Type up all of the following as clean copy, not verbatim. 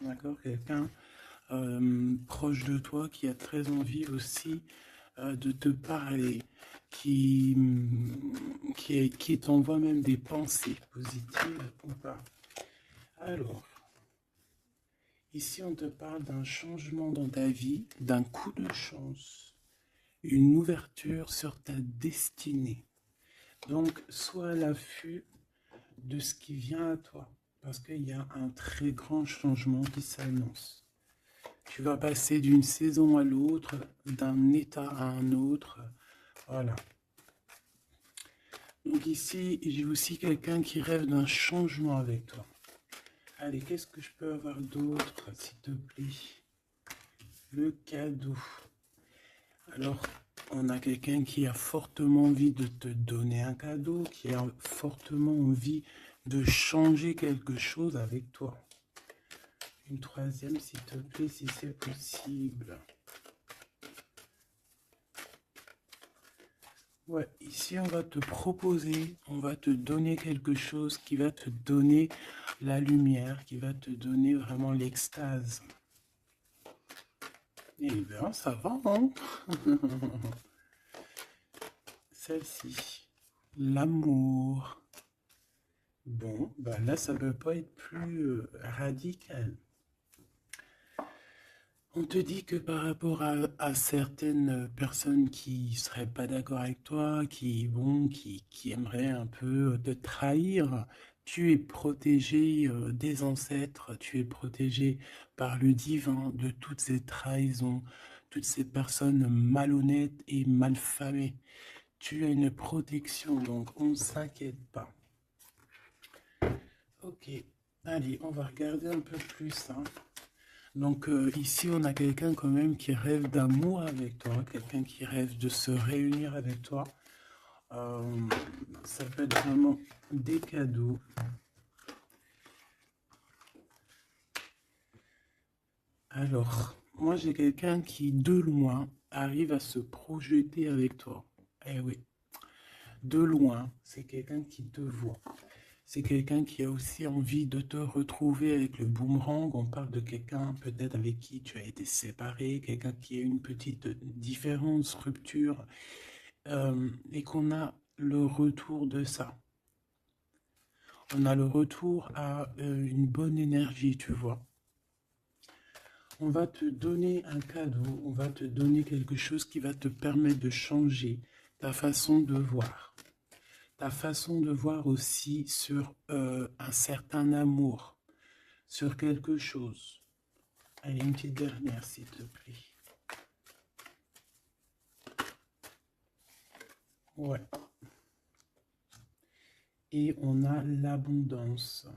D'accord, quelqu'un proche de toi qui a très envie aussi de te parler, qui t'envoie même des pensées positives ou pas. Alors, ici on te parle d'un changement dans ta vie, d'un coup de chance, une ouverture sur ta destinée. Donc, sois à l'affût de ce qui vient à toi, parce qu'il y a un très grand changement qui s'annonce. Tu vas passer d'une saison à l'autre, d'un état à un autre. Voilà. Donc ici, j'ai aussi quelqu'un qui rêve d'un changement avec toi. Allez, qu'est-ce que je peux avoir d'autre, s'il te plaît? Le cadeau. Alors, on a quelqu'un qui a fortement envie de te donner un cadeau, qui a fortement envie de changer quelque chose avec toi. Une troisième, s'il te plaît, si c'est possible. Ouais, ici on va te proposer, on va te donner quelque chose qui va te donner la lumière, qui va te donner vraiment l'extase. Eh bien, ça va, hein? Celle-ci, l'amour. Bon, bah là, ça peut pas être plus radical. On te dit que par rapport à certaines personnes qui seraient pas d'accord avec toi, qui aimeraient un peu te trahir, tu es protégé des ancêtres, tu es protégé par le divin de toutes ces trahisons, toutes ces personnes malhonnêtes et malfamées. Tu as une protection, donc on ne s'inquiète pas. Ok, allez, on va regarder un peu plus, hein. Donc ici, on a quelqu'un quand même qui rêve d'amour avec toi, quelqu'un qui rêve de se réunir avec toi. Euh, Ça peut être vraiment des cadeaux. Alors, moi j'ai quelqu'un qui de loin arrive à se projeter avec toi. Eh oui, de loin, c'est quelqu'un qui te voit. C'est quelqu'un qui a aussi envie de te retrouver avec le boomerang. On parle de quelqu'un peut-être avec qui tu as été séparé, quelqu'un qui a une petite différence, rupture, et qu'on a le retour de ça. On a le retour à une bonne énergie, tu vois. On va te donner un cadeau, on va te donner quelque chose qui va te permettre de changer ta façon de voir. Ta façon de voir aussi sur un certain amour, sur quelque chose. Allez, une petite dernière, s'il te plaît. Ouais. Et on a l'abondance.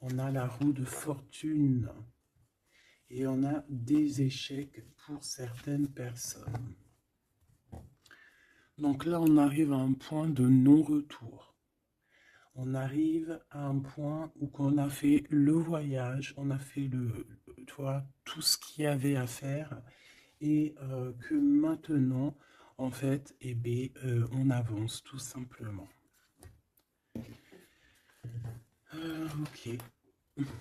On a la roue de fortune. Et on a des échecs pour certaines personnes. Donc là, on arrive à un point de non-retour. On arrive à un point où on a fait le voyage, on a fait tu vois, tout ce qu'il y avait à faire et que maintenant, en fait, eh bien, on avance tout simplement. Ok,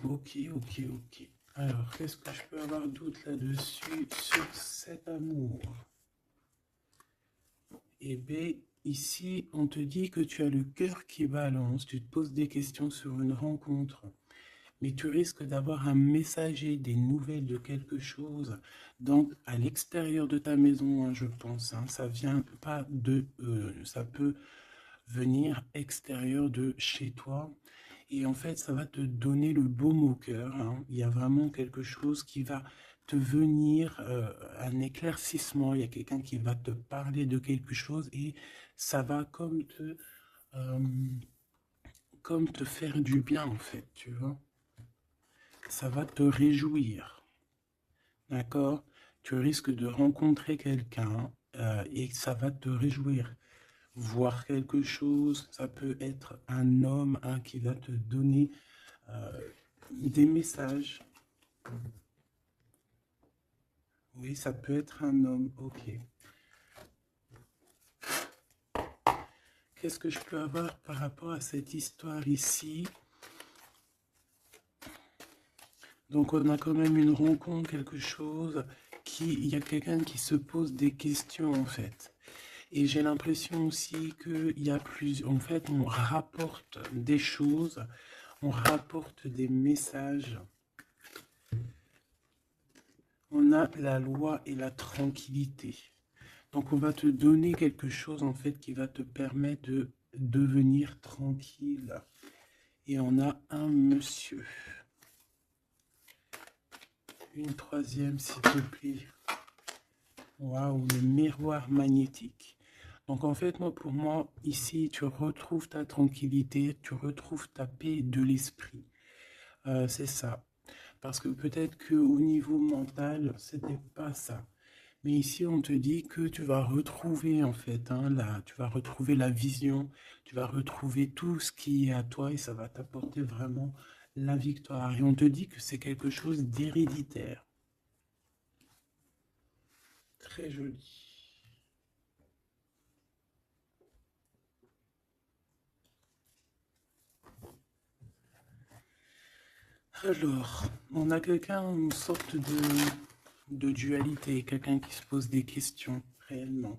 ok. Alors, qu'est-ce que je peux avoir d'autre là-dessus sur cet amour? Eh bien, ici, on te dit que tu as le cœur qui balance, tu te poses des questions sur une rencontre, mais tu risques d'avoir un messager, des nouvelles de quelque chose, donc à l'extérieur de ta maison, hein, je pense, hein, ça vient pas ça peut venir extérieur de chez toi, et en fait, ça va te donner le baume au cœur, hein. Il y a vraiment quelque chose qui va te venir, un éclaircissement. Il y a quelqu'un qui va te parler de quelque chose et ça va euh, comme te faire du bien, en fait, tu vois. Ça va te réjouir, d'accord? Tu risques de rencontrer quelqu'un et ça va te réjouir. Voir quelque chose, ça peut être un homme hein, qui va te donner euh, des messages. Oui, ça peut être un homme, ok. Qu'est-ce que je peux avoir par rapport à cette histoire ici? Donc on a quand même une rencontre, quelque chose il y a quelqu'un qui se pose des questions en fait. Et j'ai l'impression aussi qu'il y a plus, en fait, on rapporte des choses, on rapporte des messages. On a la loi et la tranquillité. Donc on va te donner quelque chose en fait qui va te permettre de devenir tranquille. Et on a un monsieur. Une troisième s'il te plaît. Waouh, le miroir magnétique. Donc en fait, pour moi, ici, tu retrouves ta tranquillité, tu retrouves ta paix de l'esprit. C'est ça. Parce que peut-être qu'au niveau mental, c'était pas ça. Mais ici, on te dit que tu vas retrouver, en fait, tu vas retrouver la vision, tu vas retrouver tout ce qui est à toi et ça va t'apporter vraiment la victoire. Et on te dit que c'est quelque chose d'héréditaire. Très joli. Alors, on a quelqu'un, une sorte de dualité, quelqu'un qui se pose des questions réellement.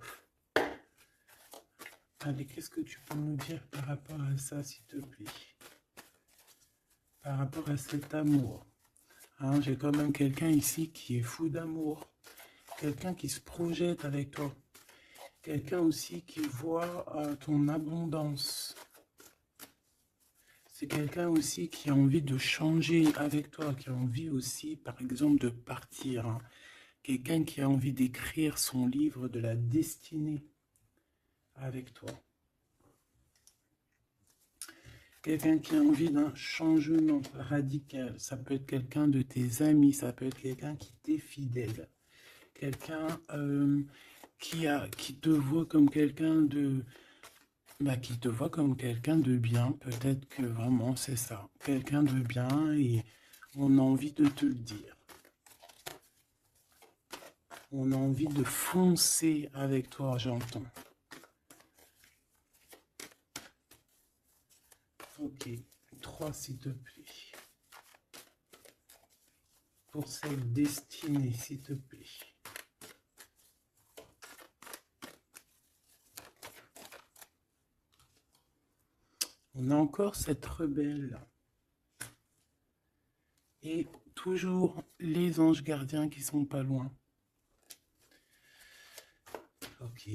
Allez, qu'est-ce que tu peux nous dire par rapport à ça, s'il te plaît? Par rapport à cet amour. Hein, j'ai quand même quelqu'un ici qui est fou d'amour. Quelqu'un qui se projette avec toi. Quelqu'un aussi qui voit ton abondance. C'est quelqu'un aussi qui a envie de changer avec toi, qui a envie aussi, par exemple, de partir. Hein. Quelqu'un qui a envie d'écrire son livre de la destinée avec toi. Quelqu'un qui a envie d'un changement radical. Ça peut être quelqu'un de tes amis, ça peut être quelqu'un qui t'est fidèle. Quelqu'un qui te voit comme quelqu'un de... qui te voit comme quelqu'un de bien. Peut-être que vraiment c'est ça. Quelqu'un de bien et on a envie de te le dire. On a envie de foncer avec toi, j'entends. Ok, 3 s'il te plaît. Pour cette destinée, s'il te plaît. On a encore cette rebelle. Et toujours les anges gardiens qui sont pas loin. Ok.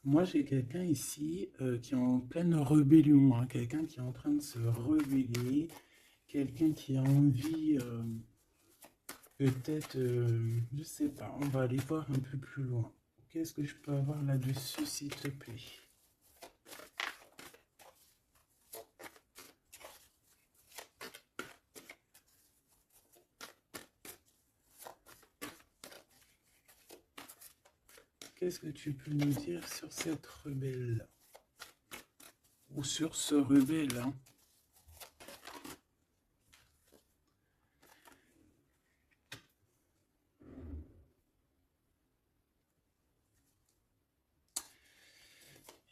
Moi, j'ai quelqu'un ici qui est en pleine rébellion. Hein, quelqu'un qui est en train de se rebeller. Quelqu'un qui a envie, peut-être, je sais pas, on va aller voir un peu plus loin. Qu'est-ce que je peux avoir là-dessus, s'il te plaît? Qu'est-ce que tu peux nous dire sur cette rebelle? Ou sur ce rebelle, hein?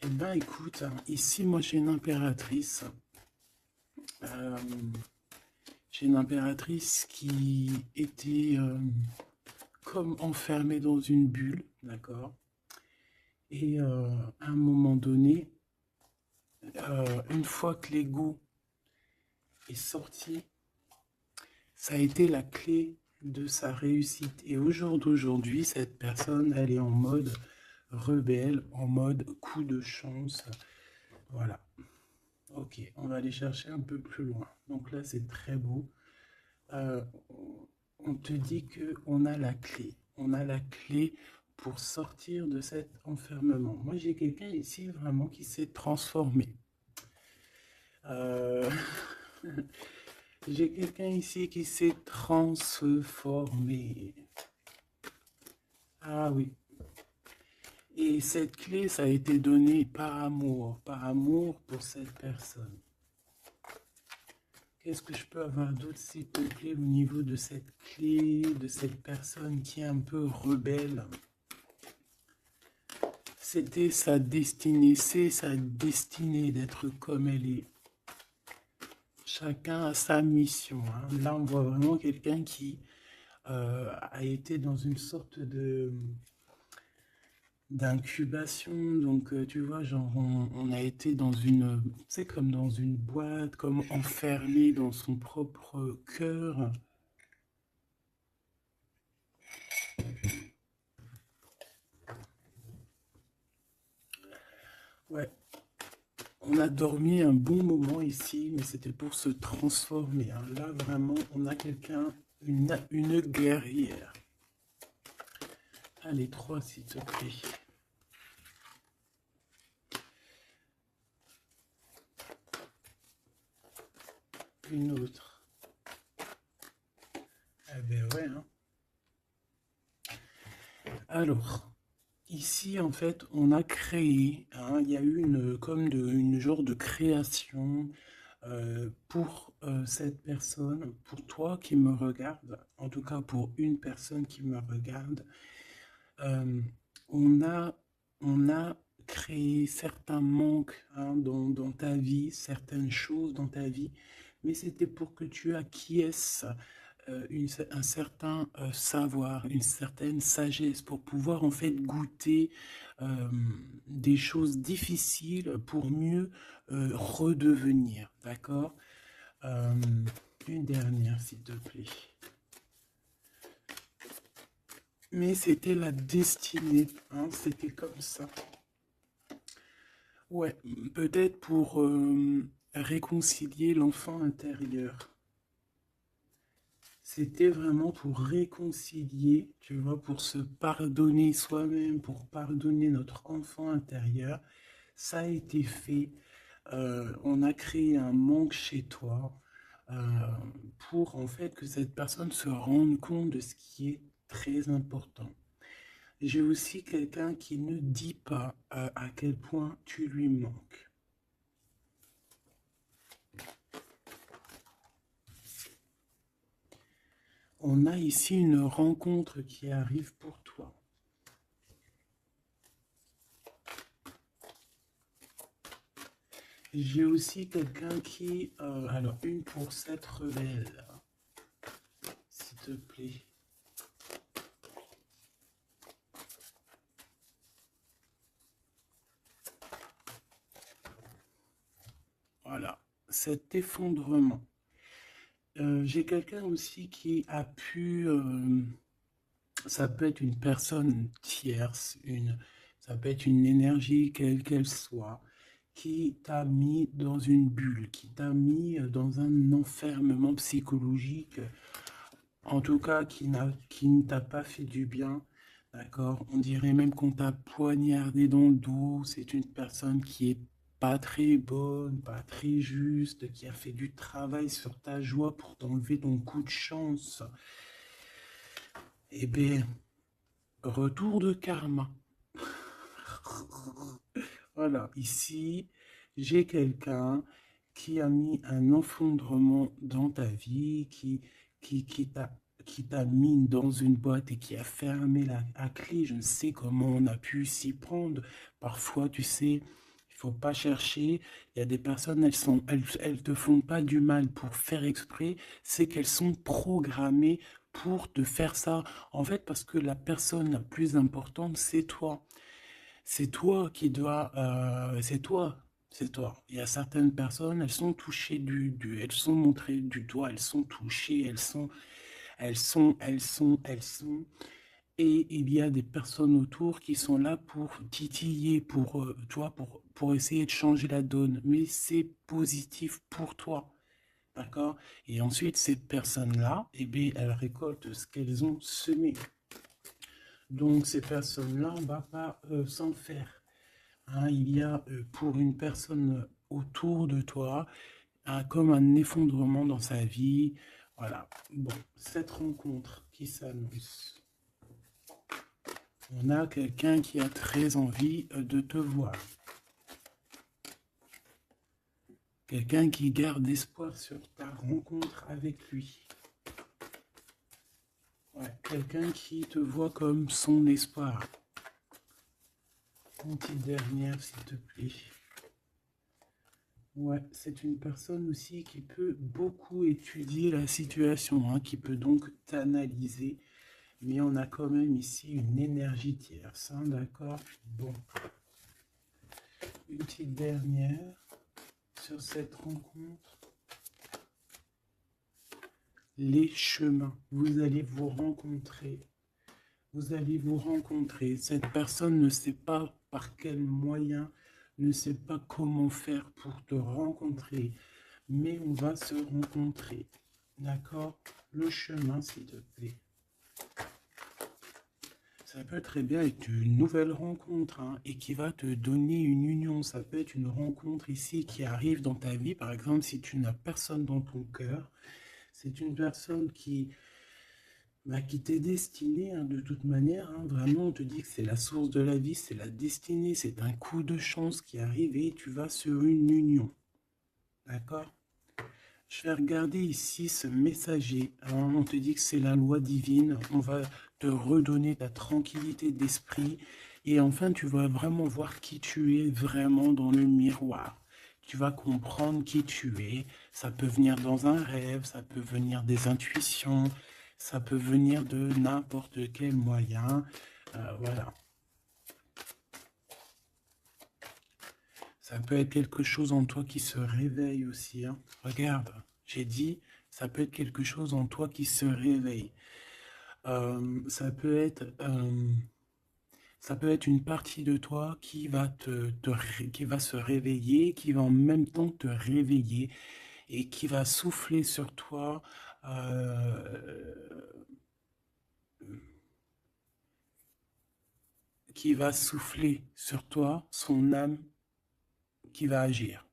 Eh ben, écoute, ici, moi, j'ai une impératrice. J'ai une impératrice qui était comme enfermée dans une bulle, d'accord? Et à un moment donné, une fois que l'ego est sorti, ça a été la clé de sa réussite. Et au jour d'aujourd'hui, cette personne, elle est en mode rebelle, en mode coup de chance. Voilà. Ok, on va aller chercher un peu plus loin. Donc là, c'est très beau. Euh, on te dit qu'on a la clé. On a la clé pour sortir de cet enfermement. Moi, j'ai quelqu'un ici vraiment qui s'est transformé. Euh, j'ai quelqu'un ici qui s'est transformé. Ah oui. Et cette clé, ça a été donné par amour pour cette personne. Qu'est-ce que je peux avoir d'autre, s'il te plaît, au niveau de cette clé, de cette personne qui est un peu rebelle? C'était sa destinée, c'est sa destinée d'être comme elle est. Chacun a sa mission, hein. Là, on voit vraiment quelqu'un qui a été dans une sorte de d'incubation. Donc, tu vois, genre, on a été dans une, tu sais, comme dans une boîte, comme enfermé dans son propre cœur. Ouais, on a dormi un bon moment ici, mais c'était pour se transformer, hein. Là, vraiment, on a quelqu'un, une guerrière. Allez, trois, s'il te plaît. Une autre. Eh ben ouais, hein. Alors, ici, en fait, on a créé, hein, il y a eu une genre de création pour cette personne, pour toi qui me regarde, en tout cas pour une personne qui me regarde. euh, on a, on a créé certains manques, hein, dans ta vie, certaines choses dans ta vie, mais c'était pour que tu acquiesces un certain savoir, une certaine sagesse pour pouvoir en fait goûter euh, des choses difficiles pour mieux redevenir, d'accord? Euh, une dernière, s'il te plaît. Mais c'était la destinée, hein, c'était comme ça. Ouais, peut-être pour réconcilier l'enfant intérieur. C'était vraiment pour réconcilier, tu vois, pour se pardonner soi-même, pour pardonner notre enfant intérieur. Ça a été fait. On a créé un manque chez toi euh, pour en fait que cette personne se rende compte de ce qui est très important. J'ai aussi quelqu'un qui ne dit pas à quel point tu lui manques. On a ici une rencontre qui arrive pour toi. J'ai aussi quelqu'un qui... alors, une pour cette rebelle, s'il te plaît. Voilà, cet effondrement. J'ai quelqu'un aussi qui a pu... ça peut être une personne tierce, ça peut être une énergie, quelle qu'elle soit, qui t'a mis dans une bulle, qui t'a mis dans un enfermement psychologique, en tout cas qui ne t'a pas fait du bien, d'accord? On dirait même qu'on t'a poignardé dans le dos. C'est une personne qui est pas très bonne, pas très juste, qui a fait du travail sur ta joie pour t'enlever ton coup de chance. Eh bien, retour de karma. Voilà, ici, j'ai quelqu'un qui a mis un effondrement dans ta vie, qui, qui t'a, qui t'a mis dans une boîte et qui a fermé la clé. Je ne sais comment on a pu s'y prendre. Parfois, tu sais, il faut pas chercher. Il y a des personnes, elles te font pas du mal pour faire exprès. C'est qu'elles sont programmées pour te faire ça. En fait, parce que la personne la plus importante, c'est toi. C'est toi qui dois, c'est toi, c'est toi. Il y a certaines personnes, elles sont touchées elles sont montrées du doigt, elles sont touchées, elles sont. Et il y a des personnes autour qui sont là pour titiller, tu vois, pour essayer de changer la donne. Mais c'est positif pour toi, d'accord? Et ensuite, ces personnes-là, eh bien, elles récoltent ce qu'elles ont semé. Donc, ces personnes-là, on ne va pas s'en faire. Hein, il y a pour une personne autour de toi comme un effondrement dans sa vie. Voilà. Bon, cette rencontre qui s'annonce. On a quelqu'un qui a très envie de te voir. Quelqu'un qui garde espoir sur ta rencontre avec lui. Ouais, quelqu'un qui te voit comme son espoir. Une petite dernière, s'il te plaît. Ouais, c'est une personne aussi qui peut beaucoup étudier la situation, hein, qui peut donc t'analyser, mais on a quand même ici une énergie tierce, hein, d'accord? Bon, une petite dernière sur cette rencontre. Les chemins, vous allez vous rencontrer. Vous allez vous rencontrer. Cette personne ne sait pas par quel moyen, ne sait pas comment faire pour te rencontrer, mais on va se rencontrer. D'accord? Le chemin, s'il te plaît. Ça peut très bien être une nouvelle rencontre, hein, et qui va te donner une union. Ça peut être une rencontre ici qui arrive dans ta vie. Par exemple, si tu n'as personne dans ton cœur, c'est une personne qui t'est destinée, hein, de toute manière. Hein. Vraiment, on te dit que c'est la source de la vie, c'est la destinée, c'est un coup de chance qui arrive et tu vas sur une union. D'accord? Je vais regarder ici ce messager. Alors, on te dit que c'est la loi divine. On va te redonner ta tranquillité d'esprit. Et enfin, tu vas vraiment voir qui tu es vraiment dans le miroir. Tu vas comprendre qui tu es. Ça peut venir dans un rêve, ça peut venir des intuitions, ça peut venir de n'importe quel moyen. Voilà. Ça peut être quelque chose en toi qui se réveille aussi. Hein. Regarde, j'ai dit, ça peut être quelque chose en toi qui se réveille. Ça peut être, ça peut être une partie de toi qui va qui va se réveiller, qui va en même temps te réveiller et qui va souffler sur toi, qui va souffler sur toi son âme qui va agir.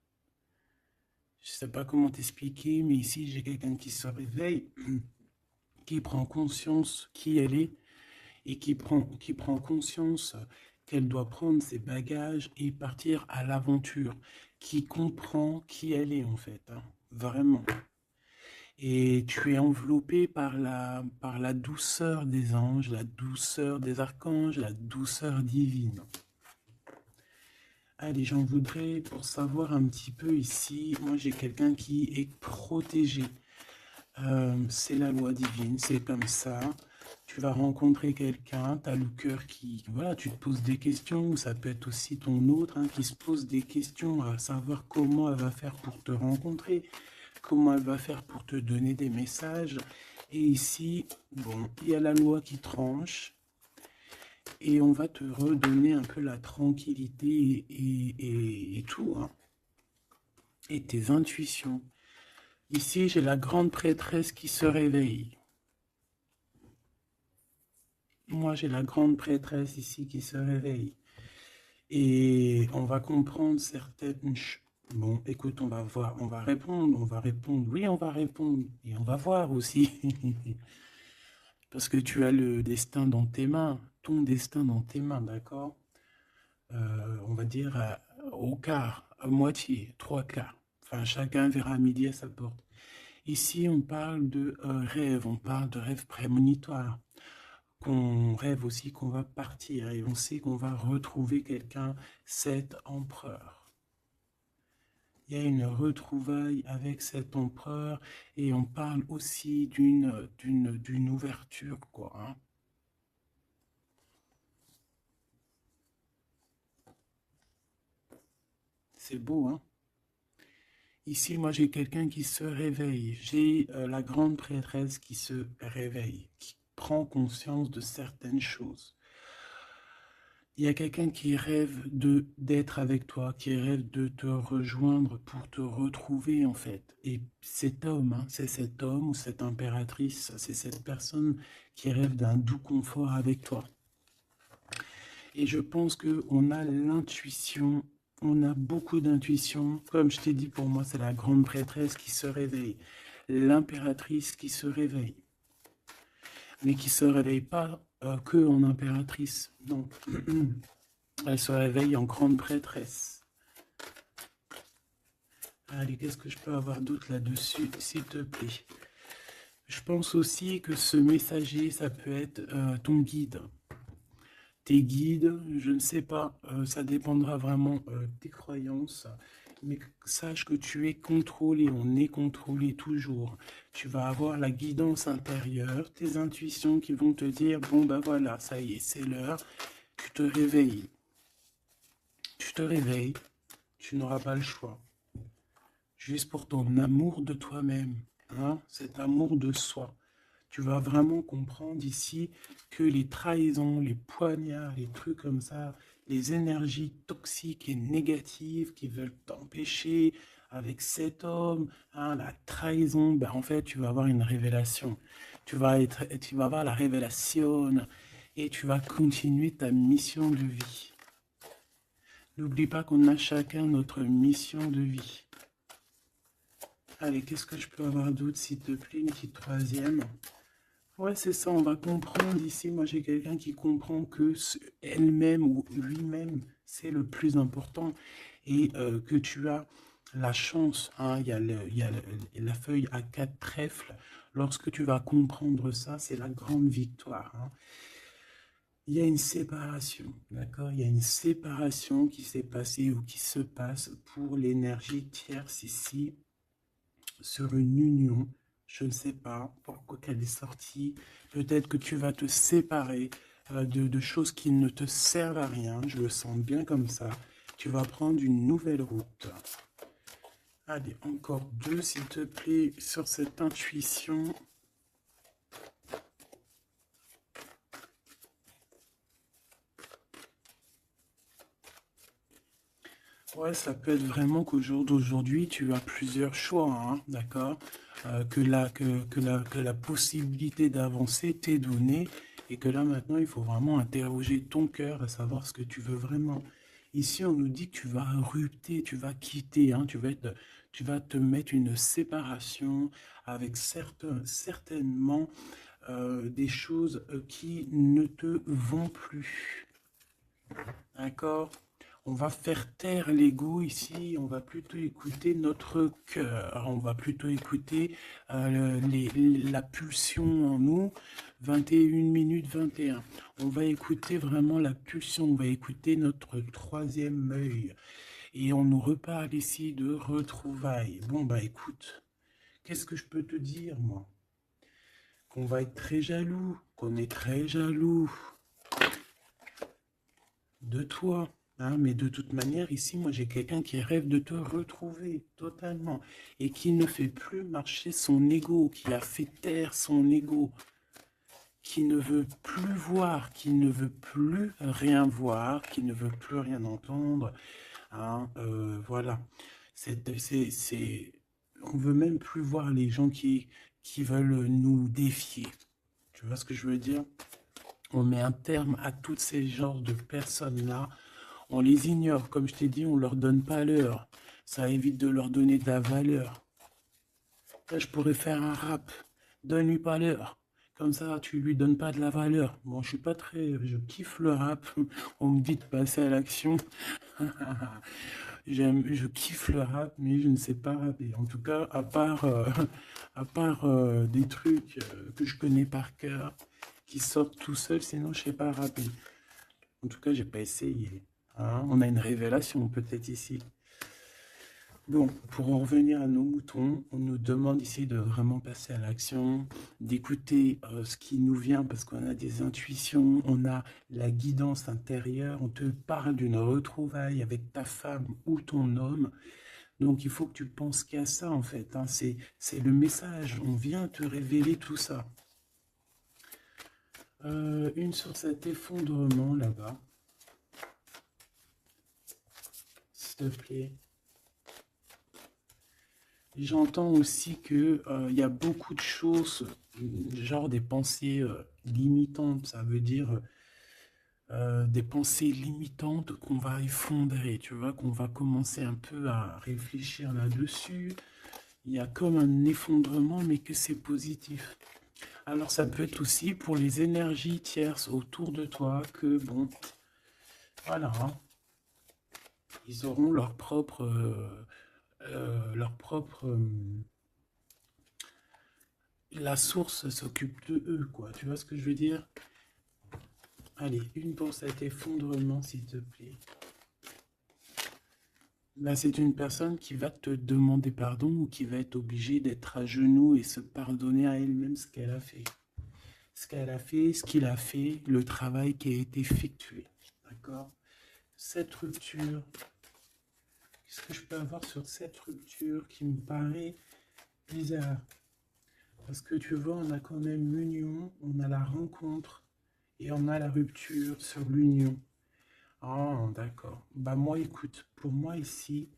Je ne sais pas comment t'expliquer, mais ici j'ai quelqu'un qui se réveille, qui prend conscience qui elle est et qui prend conscience qu'elle doit prendre ses bagages et partir à l'aventure, qui comprend qui elle est en fait, hein, vraiment. Et tu es enveloppé par la douceur des anges, la douceur des archanges, la douceur divine. Allez, j'en voudrais pour savoir un petit peu ici. Moi, j'ai quelqu'un qui est protégé. C'est la loi divine, c'est comme ça. Tu vas rencontrer quelqu'un, tu as le cœur qui... Voilà, tu te poses des questions, ou ça peut être aussi ton autre, hein, qui se pose des questions à savoir comment elle va faire pour te rencontrer, comment elle va faire pour te donner des messages. Et ici, bon, il y a la loi qui tranche, et on va te redonner un peu la tranquillité et tout, hein, et tes intuitions. Ici, j'ai la grande prêtresse qui se réveille. Moi, j'ai la grande prêtresse ici qui se réveille. Et on va comprendre certaines choses. Bon, écoute, on va voir, on va répondre. Oui, on va répondre. Et on va voir aussi. Parce que tu as le destin dans tes mains, ton destin dans tes mains, d'accord? On va dire au quart, à moitié, trois quarts. Enfin, chacun verra midi à sa porte. Ici, on parle de rêve, on parle de rêve prémonitoire. Qu'on rêve aussi qu'on va partir et on sait qu'on va retrouver quelqu'un, cet empereur. Il y a une retrouvaille avec cet empereur et on parle aussi d'une ouverture, quoi. Hein. C'est beau, hein? Ici, moi, j'ai quelqu'un qui se réveille. J'ai la grande prêtresse qui se réveille, qui prend conscience de certaines choses. Il y a quelqu'un qui rêve d'être avec toi, qui rêve de te rejoindre pour te retrouver en fait. Et cet homme, hein, c'est cet homme ou cette impératrice, c'est cette personne qui rêve d'un doux confort avec toi. Et je pense qu'on a l'intuition, on a beaucoup d'intuition. Comme je t'ai dit, pour moi, c'est la grande prêtresse qui se réveille, l'impératrice qui se réveille, mais qui se réveille pas que en impératrice. Non. Elle se réveille en grande prêtresse. Allez, qu'est-ce que je peux avoir d'autre là-dessus, s'il te plaît? Je pense aussi que ce messager, ça peut être ton guide. Tes guides, je ne sais pas, ça dépendra vraiment de tes croyances. mais sache que tu es contrôlé, on est contrôlé toujours. Tu vas avoir la guidance intérieure, tes intuitions qui vont te dire, bon ben voilà, ça y est, c'est l'heure, tu te réveilles. Tu te réveilles, tu n'auras pas le choix. Juste pour ton amour de toi-même, hein, cet amour de soi. Tu vas vraiment comprendre ici que les trahisons, les poignards, les trucs comme ça, les énergies toxiques et négatives qui veulent t'empêcher avec cet homme, hein, la trahison, ben en fait, tu vas avoir une révélation. Tu vas avoir la révélation et tu vas continuer ta mission de vie. N'oublie pas qu'on a chacun notre mission de vie. Allez, qu'est-ce que je peux avoir d'autre, s'il te plaît, une petite troisième. Ouais, c'est ça, on va comprendre ici. Moi, j'ai quelqu'un qui comprend que elle-même ou lui-même, c'est le plus important et que tu as la chance. Hein, il y a la feuille à 4 trèfles. Lorsque tu vas comprendre ça, c'est la grande victoire. Hein. Il y a une séparation, d'accord? Il y a une séparation qui s'est passée ou qui se passe pour l'énergie tierce ici sur une union. Je ne sais pas pourquoi elle est sortie. Peut-être que tu vas te séparer de choses qui ne te servent à rien. Je le sens bien comme ça. Tu vas prendre une nouvelle route. Allez, encore deux, s'il te plaît, sur cette intuition. Ouais, ça peut être vraiment qu'au jour d'aujourd'hui, tu as plusieurs choix, hein, d'accord? Que la possibilité d'avancer t'est donnée et que là maintenant, il faut vraiment interroger ton cœur à savoir ce que tu veux vraiment. Ici, on nous dit que tu vas rupter, tu vas quitter, hein, tu vas te mettre une séparation avec certainement des choses qui ne te vont plus. D'accord? On va faire taire l'ego ici, on va plutôt écouter notre cœur, on va plutôt écouter la pulsion en nous, 21 minutes 21. On va écouter vraiment la pulsion, on va écouter notre troisième œil. Et on nous reparle ici de retrouvailles. Bon, bah écoute, qu'est-ce que je peux te dire, moi? Qu'on va être très jaloux, qu'on est très jaloux de toi. Hein, mais de toute manière, ici, moi, j'ai quelqu'un qui rêve de te retrouver totalement et qui ne fait plus marcher son ego, qui a fait taire son ego, qui ne veut plus voir, qui ne veut plus rien voir, qui ne veut plus rien entendre. Hein, voilà. On veut même plus voir les gens qui veulent nous défier. Tu vois ce que je veux dire? On met un terme à tous ces genres de personnes-là. On les ignore, comme je t'ai dit, on leur donne pas l'heure. Ça évite de leur donner de la valeur. Là, je pourrais faire un rap. Donne-lui pas l'heure. Comme ça, tu lui donnes pas de la valeur. Bon, je suis pas très... Je kiffe le rap. On me dit de passer à l'action. Je kiffe le rap, mais je ne sais pas rapper. En tout cas, à part des trucs que je connais par cœur, qui sortent tout seul, sinon je sais pas rapper. En tout cas, j'ai pas essayé. Hein, on a une révélation peut-être ici. Bon, pour en revenir à nos moutons, on nous demande ici de vraiment passer à l'action, d'écouter ce qui nous vient parce qu'on a des intuitions, on a la guidance intérieure, on te parle d'une retrouvaille avec ta femme ou ton homme. Donc il faut que tu penses qu'à ça en fait, hein. C'est le message, on vient te révéler tout ça. Une sur cet effondrement là-bas, s'il te plaît. J'entends aussi que il y a beaucoup de choses, genre des pensées limitantes, ça veut dire des pensées limitantes qu'on va effondrer, tu vois, qu'on va commencer un peu à réfléchir là-dessus. Il y a comme un effondrement, mais que c'est positif. Alors ça peut être aussi pour les énergies tierces autour de toi que, bon, voilà, hein, ils auront leur propre la source s'occupe de eux, quoi. Tu vois ce que je veux dire? Allez, une pour cet effondrement, s'il te plaît. Là, c'est une personne qui va te demander pardon ou qui va être obligée d'être à genoux et se pardonner à elle-même ce qu'elle a fait. Ce qu'elle a fait, ce qu'il a fait, le travail qui a été effectué. D'accord? Cette rupture, qu'est-ce que je peux avoir sur cette rupture qui me paraît bizarre? Parce que tu vois, on a quand même l'union, on a la rencontre et on a la rupture sur l'union. Ah, d'accord. Bah moi, écoute, pour moi ici,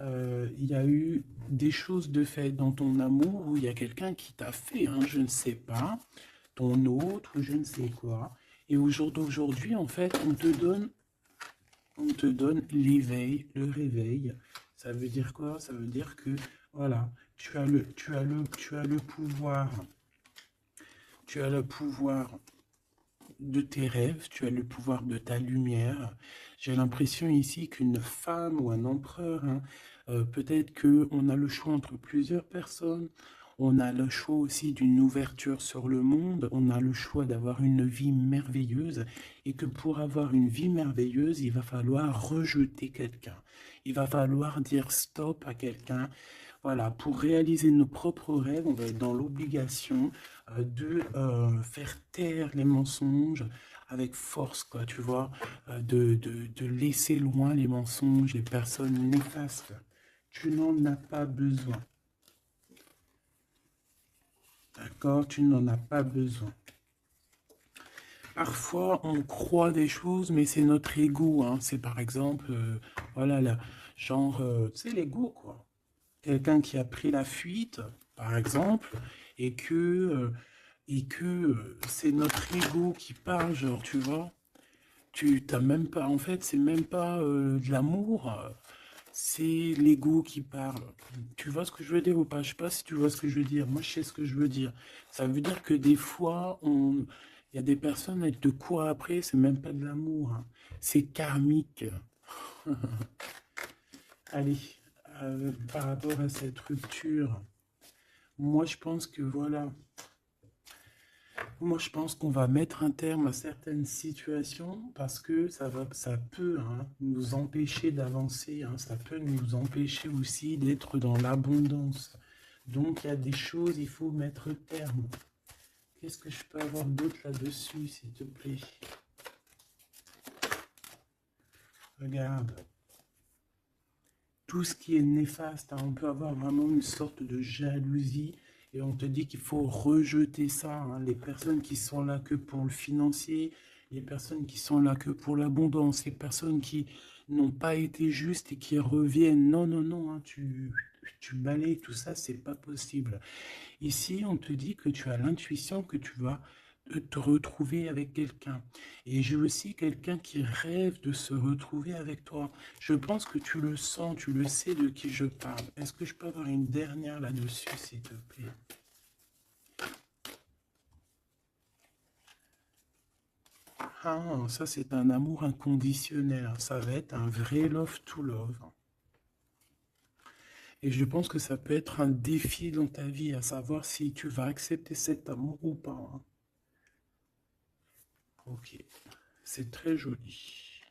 il y a eu des choses de fait dans ton amour où il y a quelqu'un qui t'a fait, hein, je ne sais pas, ton autre, ou je ne sais quoi. Et au jour d'aujourd'hui, en fait, on te donne l'éveil, le réveil. Ça veut dire quoi? Ça veut dire que, voilà, tu as le pouvoir, tu as le pouvoir de tes rêves, tu as le pouvoir de ta lumière. J'ai l'impression ici qu'une femme ou un empereur, hein, peut-être qu'on a le choix entre plusieurs personnes, on a le choix aussi d'une ouverture sur le monde, on a le choix d'avoir une vie merveilleuse, et que pour avoir une vie merveilleuse, il va falloir rejeter quelqu'un. Il va falloir dire stop à quelqu'un. Voilà, pour réaliser nos propres rêves, on va être dans l'obligation de faire taire les mensonges avec force, quoi, tu vois, de laisser loin les mensonges, les personnes néfastes. Tu n'en as pas besoin, d'accord? Tu n'en as pas besoin. Parfois, on croit des choses, mais c'est notre ego, hein. C'est par exemple, voilà, là, genre, tu sais, l'ego, quoi. Quelqu'un qui a pris la fuite, par exemple, et que c'est notre ego qui parle, genre, tu vois. Tu t'as même pas, en fait, c'est même pas de l'amour, c'est l'ego qui parle. Tu vois ce que je veux dire ou pas? Je sais pas si tu vois ce que je veux dire. Moi, je sais ce que je veux dire. Ça veut dire que des fois, il y a des personnes, elles te courent après, c'est même pas de l'amour, hein. C'est karmique. Allez, par rapport à cette rupture, moi, je pense que voilà. Moi, je pense qu'on va mettre un terme à certaines situations parce que ça peut, hein, nous empêcher d'avancer, hein, ça peut nous empêcher aussi d'être dans l'abondance. Donc, il y a des choses, il faut mettre terme. Qu'est-ce que je peux avoir d'autre là-dessus, s'il te plaît? Regarde. Tout ce qui est néfaste, hein, on peut avoir vraiment une sorte de jalousie et on te dit qu'il faut rejeter ça, hein. Les personnes qui sont là que pour le financier, les personnes qui sont là que pour l'abondance, les personnes qui n'ont pas été justes et qui reviennent. Non, non, non, hein, tu balayes tout ça, c'est pas possible. Ici, on te dit que tu as l'intuition que tu vas te retrouver avec quelqu'un. Et j'ai aussi quelqu'un qui rêve de se retrouver avec toi. Je pense que tu le sens, tu le sais de qui je parle. Est-ce que je peux avoir une dernière là-dessus, s'il te plaît? Ah, ça c'est un amour inconditionnel. Ça va être un vrai love to love. Et je pense que ça peut être un défi dans ta vie, à savoir si tu vas accepter cet amour ou pas, hein. Ok, c'est très joli.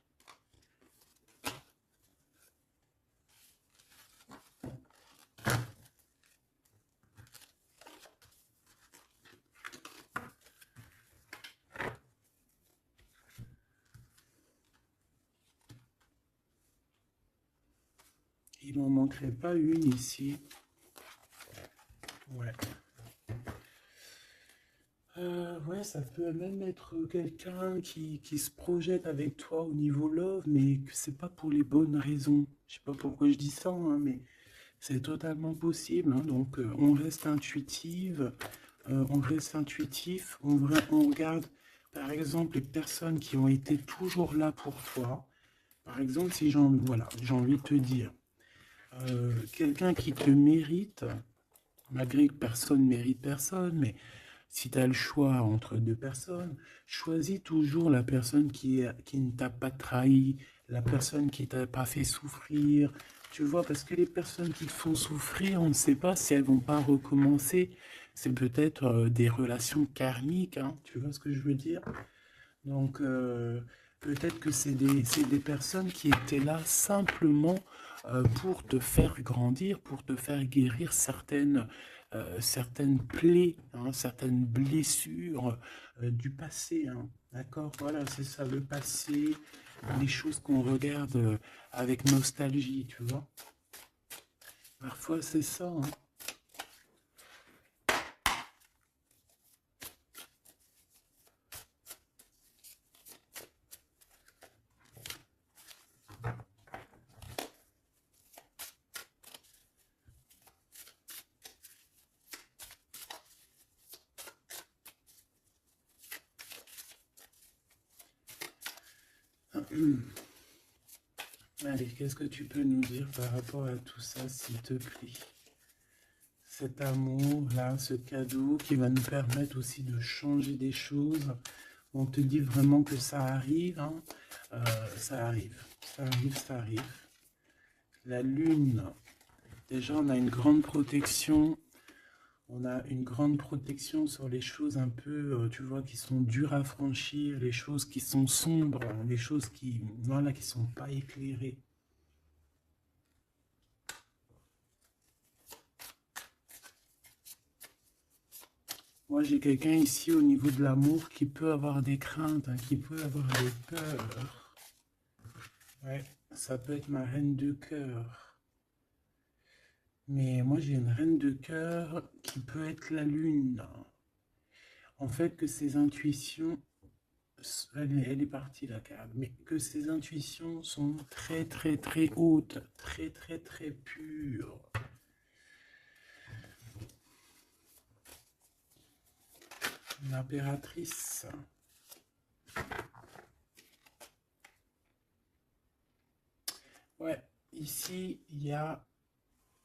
Il n'en manquerait pas une ici. Ouais. Ouais, ça peut même être quelqu'un qui se projette avec toi au niveau love, mais que c'est pas pour les bonnes raisons. Je sais pas pourquoi je dis ça, hein, mais c'est totalement possible, hein. Donc, on reste intuitif, on regarde, par exemple, les personnes qui ont été toujours là pour toi. Par exemple, si voilà, j'ai envie de te dire, quelqu'un qui te mérite, malgré que personne mérite personne, mais si tu as le choix entre deux personnes, choisis toujours la personne qui ne t'a pas trahi, la personne qui t'a pas fait souffrir. Tu vois, parce que les personnes qui te font souffrir, on ne sait pas si elles vont pas recommencer. C'est peut-être des relations karmiques, hein, tu vois ce que je veux dire? Donc, Peut-être que c'est des personnes qui étaient là simplement pour te faire grandir, pour te faire guérir certaines plaies, hein, certaines blessures du passé. Hein. D'accord? Voilà, c'est ça, le passé, les choses qu'on regarde avec nostalgie, tu vois. Parfois, c'est ça. Hein. Allez, qu'est-ce que tu peux nous dire par rapport à tout ça, s'il te plaît? Cet amour-là, ce cadeau qui va nous permettre aussi de changer des choses. On te dit vraiment que ça arrive, hein. Ça arrive, ça arrive, ça arrive. La lune, déjà on a une grande protection. On a une grande protection sur les choses un peu, tu vois, qui sont dures à franchir, les choses qui sont sombres, les choses qui, voilà, qui sont pas éclairées. Moi, j'ai quelqu'un ici au niveau de l'amour qui peut avoir des craintes, hein, qui peut avoir des peurs. Ouais, ça peut être ma reine de cœur. Mais moi, j'ai une reine de cœur qui peut être la lune. En fait, que ses intuitions, elle est partie la carte, mais que ses intuitions sont très, très, très hautes, très, très, très pures. L'impératrice. Ouais, ici, il y a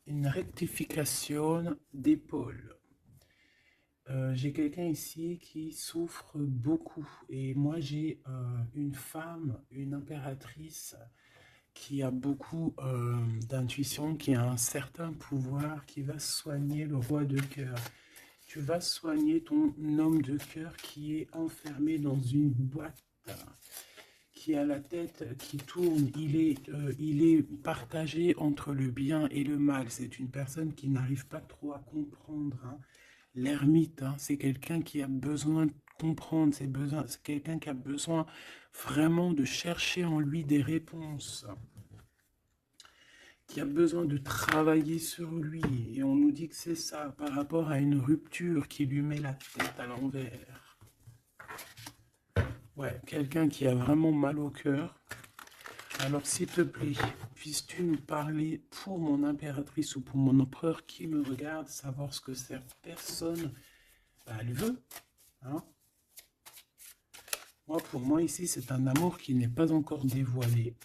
une rectification d'épaule. J'ai quelqu'un ici qui souffre beaucoup. Et moi, j'ai une femme, une impératrice qui a beaucoup d'intuition, qui a un certain pouvoir, qui va soigner le roi de cœur. Tu vas soigner ton homme de cœur qui est enfermé dans une boîte, qui a la tête qui tourne. Il est partagé entre le bien et le mal. C'est une personne qui n'arrive pas trop à comprendre. Hein. L'ermite, hein, c'est quelqu'un qui a besoin de comprendre, c'est quelqu'un qui a besoin vraiment de chercher en lui des réponses, qui a besoin de travailler sur lui. Et on nous dit que c'est ça, par rapport à une rupture qui lui met la tête à l'envers. Ouais, quelqu'un qui a vraiment mal au cœur. Alors, s'il te plaît, puisses-tu nous parler pour mon impératrice ou pour mon empereur qui me regarde, savoir ce que cette personne, elle veut, hein? Moi, pour moi, ici, c'est un amour qui n'est pas encore dévoilé.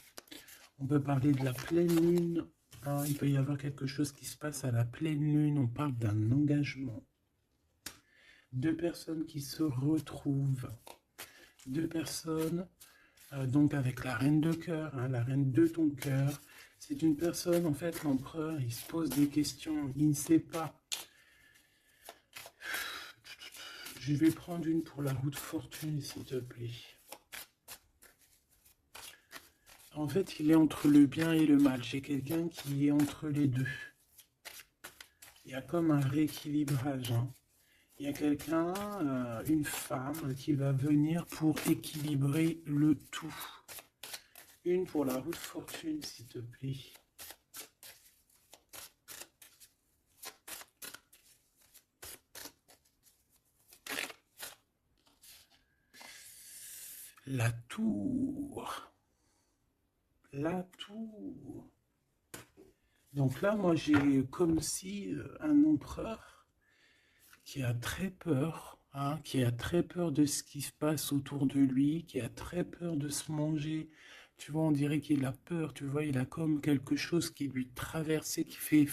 On peut parler de la pleine lune. Hein, il peut y avoir quelque chose qui se passe à la pleine lune. On parle d'un engagement. Deux personnes qui se retrouvent. Deux personnes, donc avec la reine de cœur, hein, la reine de ton cœur. C'est une personne, en fait, l'empereur, il se pose des questions. Il ne sait pas. Je vais prendre une pour la roue de fortune, s'il te plaît. En fait, il est entre le bien et le mal. J'ai quelqu'un qui est entre les deux. Il y a comme un rééquilibrage. Hein. Il y a quelqu'un, une femme, qui va venir pour équilibrer le tout. Une pour la roue de fortune, s'il te plaît. La tour. La tour. Donc là, moi, j'ai comme si un empereur qui a très peur, hein, qui a très peur de ce qui se passe autour de lui, qui a très peur de se manger. Tu vois, on dirait qu'il a peur, tu vois, il a comme quelque chose qui lui traverse et qui fait...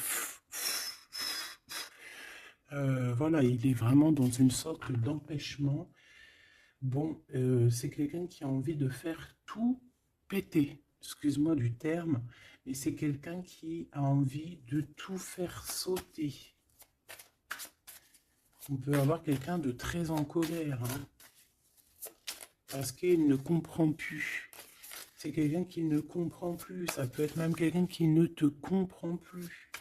voilà, il est vraiment dans une sorte d'empêchement. Bon, c'est quelqu'un qui a envie de faire tout péter, excuse-moi du terme, mais c'est quelqu'un qui a envie de tout faire sauter. On peut avoir quelqu'un de très en colère. Hein. parce qu'il ne comprend plus. C'est quelqu'un qui ne comprend plus. Ça peut être même quelqu'un qui ne te comprend plus.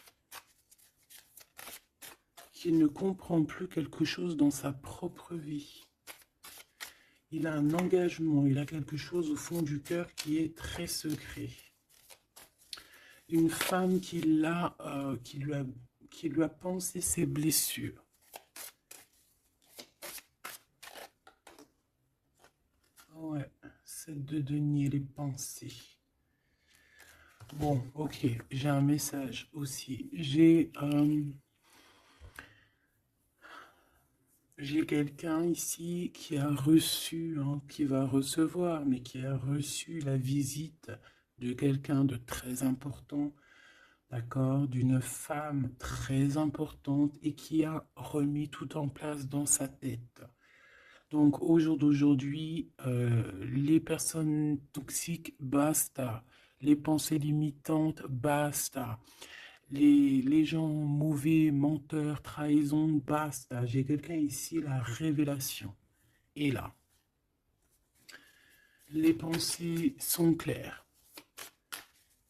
Qui ne comprend plus quelque chose dans sa propre vie. Il a un engagement, il a quelque chose au fond du cœur qui est très secret. Une femme qui lui a pensé ses blessures. Ouais, 7 de denier, les pensées. Bon, ok, j'ai un message aussi. J'ai quelqu'un ici qui a reçu, qui va recevoir, mais qui a reçu la visite de quelqu'un de très important, d'accord, d'une femme très importante et qui a remis tout en place dans sa tête. Donc au jour d'aujourd'hui, les personnes toxiques, basta. Les pensées limitantes, basta. Les gens mauvais, menteurs, trahison, basta. J'ai quelqu'un ici, la révélation est là. Les pensées sont claires.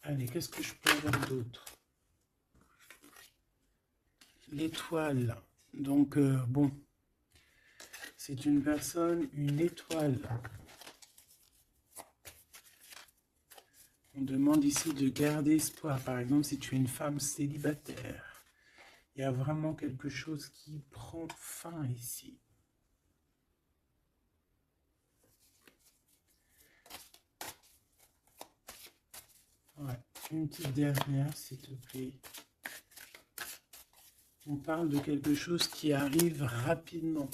Allez, qu'est-ce que je peux avoir d'autre? L'étoile. Donc, bon, c'est une personne, une étoile. On demande ici de garder espoir. Par exemple, si tu es une femme célibataire, il y a vraiment quelque chose qui prend fin ici. Ouais, une petite dernière, s'il te plaît. On parle de quelque chose qui arrive rapidement.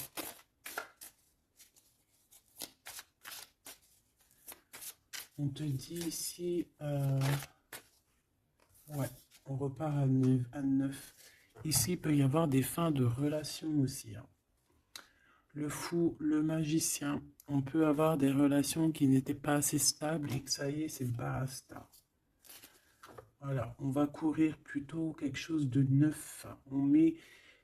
On te dit ici, ouais, on repart à 9. Ici, il peut y avoir des fins de relations aussi. Hein. Le fou, le magicien, on peut avoir des relations qui n'étaient pas assez stables et que ça y est, c'est basta. Voilà, on va courir plutôt quelque chose de neuf.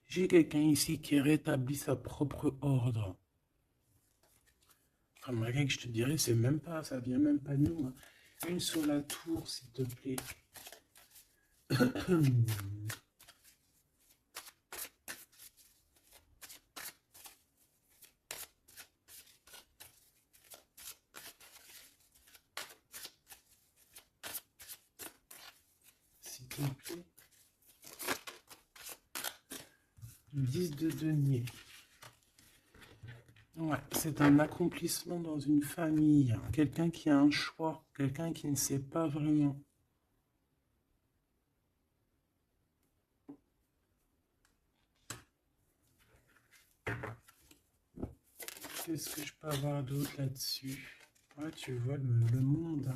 J'ai quelqu'un ici qui rétablit sa propre ordre. Enfin, malgré que je te dirais, c'est même pas, ça vient même pas de nous. Hein. Une sur la tour, s'il te plaît. S'il te plaît. 10 de denier. Ouais, c'est un accomplissement dans une famille. Quelqu'un qui a un choix. Quelqu'un qui ne sait pas vraiment. Qu'est-ce que je peux avoir d'autre là-dessus? Ouais, tu vois le monde.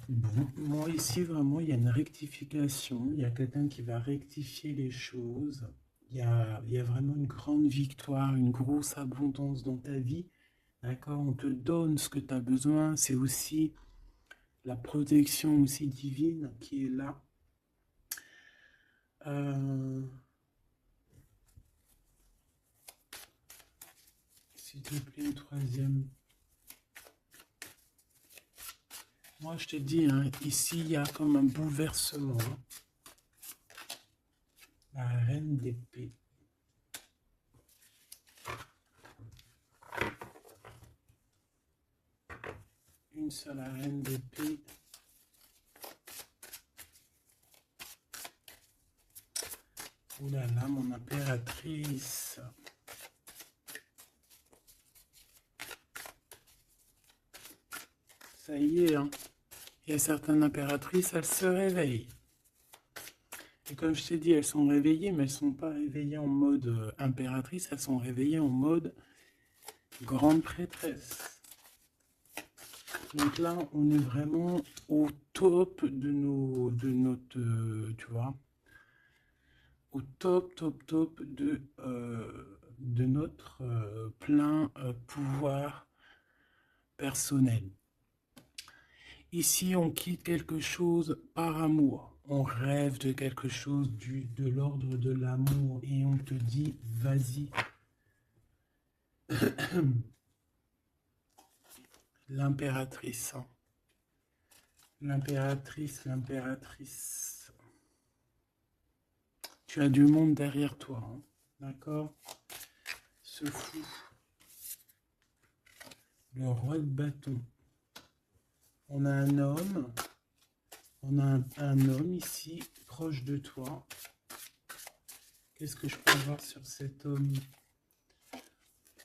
Bon, moi ici, vraiment, il y a une rectification. Il y a quelqu'un qui va rectifier les choses. Il y a vraiment une grande victoire, une grosse abondance dans ta vie. D'accord? On te donne ce que tu as besoin. C'est aussi la protection aussi divine qui est là. S'il te plaît, une troisième. Moi, je te dis, hein, ici, il y a comme un bouleversement. La reine d'épée. Une seule reine d'épée. Oh là là, mon impératrice. Ça y est, hein. Il y a certaines impératrices, elles se réveillent. Et comme je t'ai dit, elles sont réveillées, mais elles ne sont pas réveillées en mode impératrice, elles sont réveillées en mode grande prêtresse. Donc là, on est vraiment au top de notre, tu vois, au top de notre plein pouvoir personnel. Ici, on quitte quelque chose par amour. On rêve de quelque chose de l'ordre de l'amour et on te dit, vas-y. L'impératrice. Hein. L'impératrice. Tu as du monde derrière toi. Hein. D'accord? Ce fou. Le roi de bâton. On a un homme. On a un homme ici, proche de toi. Qu'est-ce que je peux voir sur cet homme?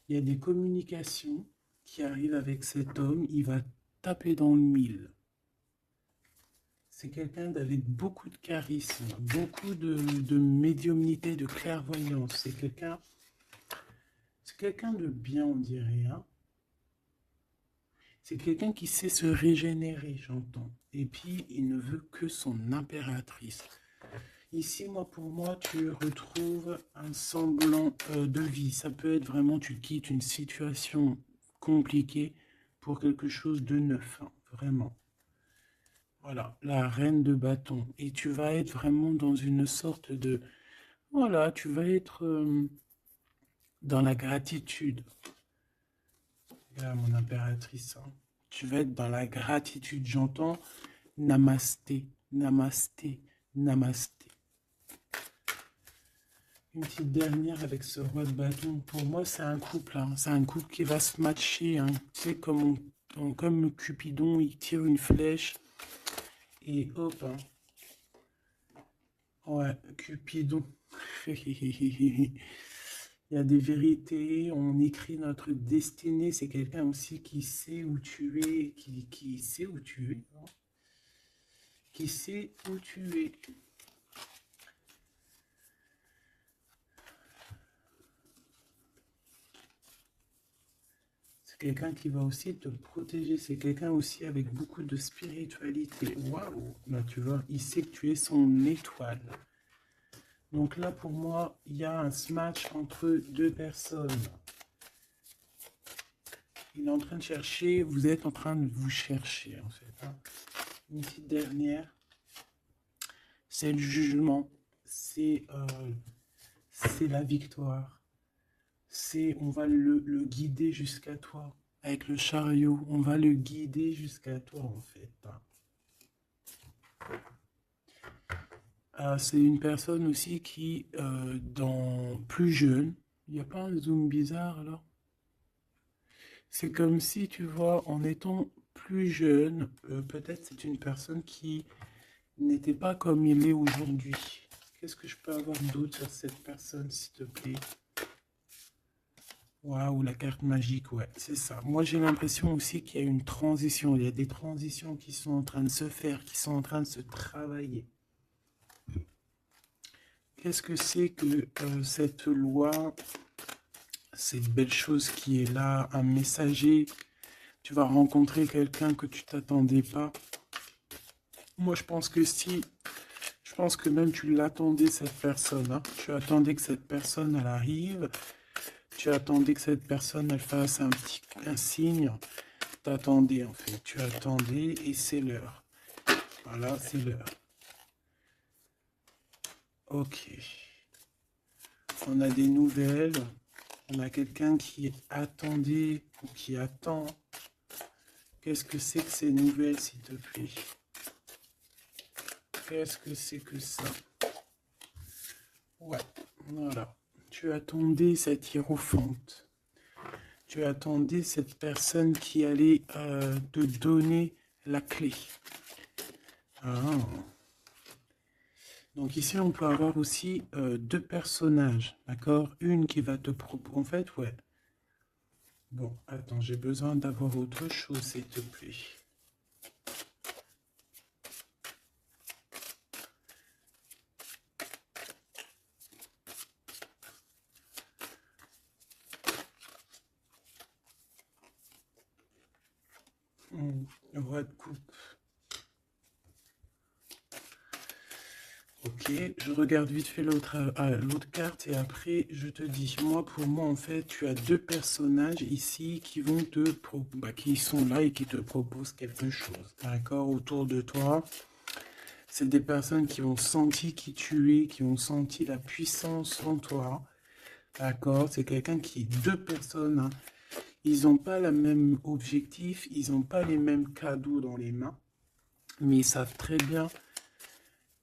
Il y a des communications qui arrivent avec cet homme. Il va taper dans le mille. C'est quelqu'un avec beaucoup de charisme, beaucoup de médiumnité, de clairvoyance. C'est quelqu'un de bien, on dirait. Hein. C'est quelqu'un qui sait se régénérer, j'entends. Et puis, il ne veut que son impératrice. Ici, pour moi, tu retrouves un semblant de vie. Ça peut être vraiment, tu quittes une situation compliquée pour quelque chose de neuf, hein, vraiment. Voilà, la reine de bâton. Et tu vas être vraiment dans une sorte de... Voilà, tu vas être dans la gratitude. Là, mon impératrice. Hein. Tu vas être dans la gratitude. J'entends namasté, namasté, namasté. Une petite dernière avec ce roi de bâton. Pour moi, c'est un couple. Hein. C'est un couple qui va se matcher. Hein. Tu sais, comme Cupidon, il tire une flèche. Et hop. Hein. Ouais, Cupidon. Il y a des vérités, on écrit notre destinée. C'est quelqu'un aussi qui sait où tu es, qui sait où tu es. Hein. Qui sait où tu es. C'est quelqu'un qui va aussi te protéger. C'est quelqu'un aussi avec beaucoup de spiritualité. Waouh! Là, tu vois, il sait que tu es son étoile. Donc là, pour moi, il y a un match entre deux personnes. Il est en train de chercher, vous êtes en train de vous chercher, en fait. Hein. Une petite dernière. C'est le jugement. C'est la victoire. On va le guider jusqu'à toi. Avec le chariot, on va le guider jusqu'à toi, en fait. C'est une personne aussi qui, plus jeune, il n'y a pas un zoom bizarre, alors? C'est comme si, tu vois, en étant plus jeune, peut-être c'est une personne qui n'était pas comme il est aujourd'hui. Qu'est-ce que je peux avoir d'autre sur cette personne, s'il te plaît? Waouh, la carte magique, ouais, c'est ça. Moi, j'ai l'impression aussi qu'il y a une transition. Il y a des transitions qui sont en train de se faire, qui sont en train de se travailler. Qu'est-ce que c'est que cette loi, cette belle chose qui est là, un messager? Tu vas rencontrer quelqu'un que tu t'attendais pas. Moi, je pense que si... Je pense que même tu l'attendais, cette personne. Hein. Tu attendais que cette personne, elle arrive. Tu attendais que cette personne, elle fasse un signe. T'attendais, en fait. Tu attendais et c'est l'heure. Voilà, c'est l'heure. Ok. On a des nouvelles. On a quelqu'un qui attendait ou qui attend. Qu'est-ce que c'est que ces nouvelles, s'il te plaît? Qu'est-ce que c'est que ça? Ouais, voilà. Tu attendais cette hiérophante. Tu attendais cette personne qui allait te donner la clé. Ah. Donc ici, on peut avoir aussi deux personnages, d'accord? Une qui va te proposer... En fait, ouais. Bon, attends, j'ai besoin d'avoir autre chose, s'il te plaît. Roi de coupe. Ok, je regarde vite fait l'autre carte et après je te dis. Moi, pour moi, en fait, tu as deux personnages ici qui vont qui sont là et qui te proposent quelque chose, d'accord, autour de toi. C'est des personnes qui ont senti qui tu es, qui ont senti la puissance en toi. D'accord? C'est quelqu'un qui, deux personnes, hein, ils n'ont pas le même objectif, ils n'ont pas les mêmes cadeaux dans les mains, mais ils savent très bien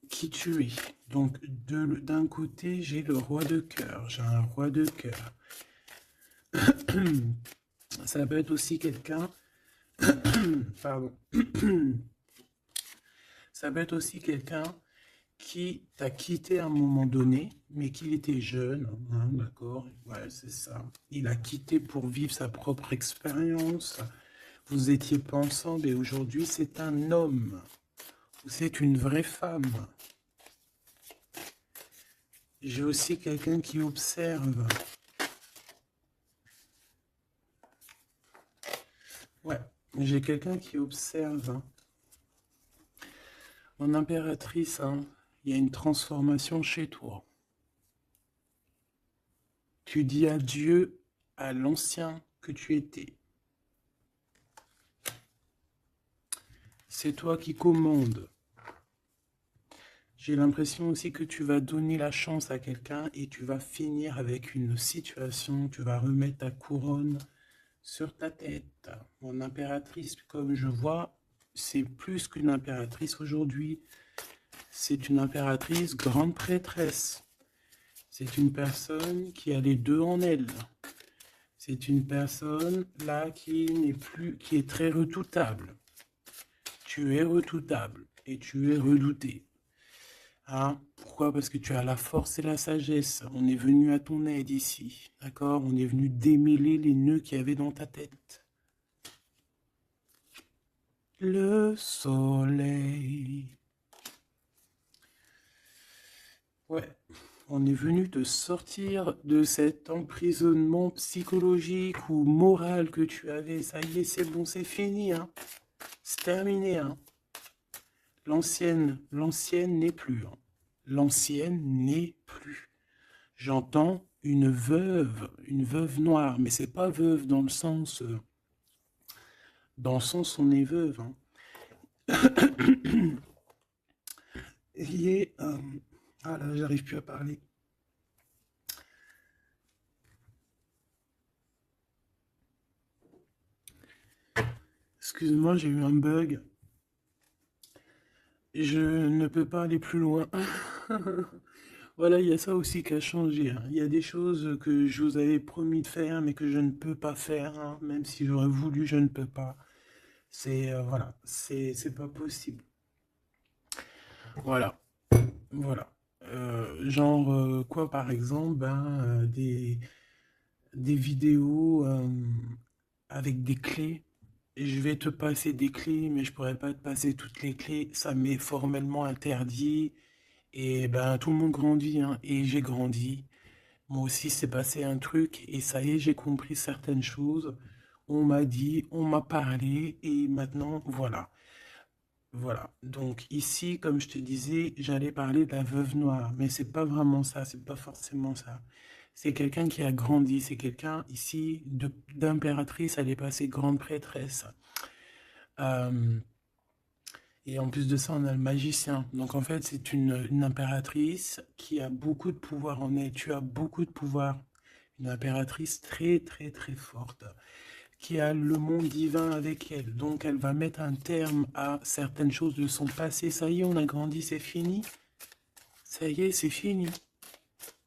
qui tu es. Donc, d'un côté, j'ai le roi de cœur, j'ai un roi de cœur. Ça peut être aussi quelqu'un, pardon, ça peut être aussi quelqu'un qui t'a quitté à un moment donné, mais qu'il était jeune, hein, d'accord? Ouais, c'est ça. Il a quitté pour vivre sa propre expérience. Vous étiez pas ensemble et aujourd'hui c'est un homme. C'est une vraie femme. J'ai aussi quelqu'un qui observe. Ouais, j'ai quelqu'un qui observe. Hein. Mon impératrice, hein, il y a une transformation chez toi. Tu dis adieu à l'ancien que tu étais. C'est toi qui commandes. J'ai l'impression aussi que tu vas donner la chance à quelqu'un et tu vas finir avec une situation, tu vas remettre ta couronne sur ta tête. Mon impératrice, comme je vois, c'est plus qu'une impératrice aujourd'hui. C'est une impératrice grande prêtresse. C'est une personne qui a les deux en elle. C'est une personne là qui n'est plus, qui est très redoutable. Tu es redoutable et tu es redouté. Hein? Pourquoi? Parce que tu as la force et la sagesse. On est venu à ton aide ici. D'accord? On est venu démêler les nœuds qu'il y avait dans ta tête. Le soleil. Ouais. On est venu te sortir de cet emprisonnement psychologique ou moral que tu avais. Ça y est, c'est bon, c'est fini. Hein? C'est terminé. Hein? L'ancienne n'est plus. Hein? L'ancienne n'est plus. J'entends une veuve noire, mais c'est pas veuve dans le sens on est veuve. Hein. Il est, ah là, j'arrive plus à parler. Excuse-moi, j'ai eu un bug. Je ne peux pas aller plus loin. Voilà, il y a ça aussi qui a changé. Hein. Il y a des choses que je vous avais promis de faire, mais que je ne peux pas faire. Hein. Même si j'aurais voulu, je ne peux pas. C'est voilà, c'est pas possible. Voilà, voilà. Genre quoi par exemple, ben, des vidéos avec des clés. Je vais te passer des clés, mais je pourrais pas te passer toutes les clés. Ça m'est formellement interdit. Et ben tout le monde grandit, hein, et j'ai grandi. Moi aussi, c'est passé un truc, et ça y est, j'ai compris certaines choses. On m'a dit, on m'a parlé, et maintenant, voilà. Voilà. Donc ici, comme je te disais, j'allais parler de la veuve noire, mais c'est pas vraiment ça, c'est pas forcément ça. C'est quelqu'un qui a grandi, c'est quelqu'un ici d'impératrice, elle est passée grande prêtresse. Euh, et en plus de ça, on a le magicien. Donc en fait, c'est une impératrice qui a beaucoup de pouvoir en elle. Tu as beaucoup de pouvoir. Une impératrice très très très forte qui a le monde divin avec elle. Donc elle va mettre un terme à certaines choses de son passé. Ça y est, on a grandi, c'est fini. Ça y est, c'est fini.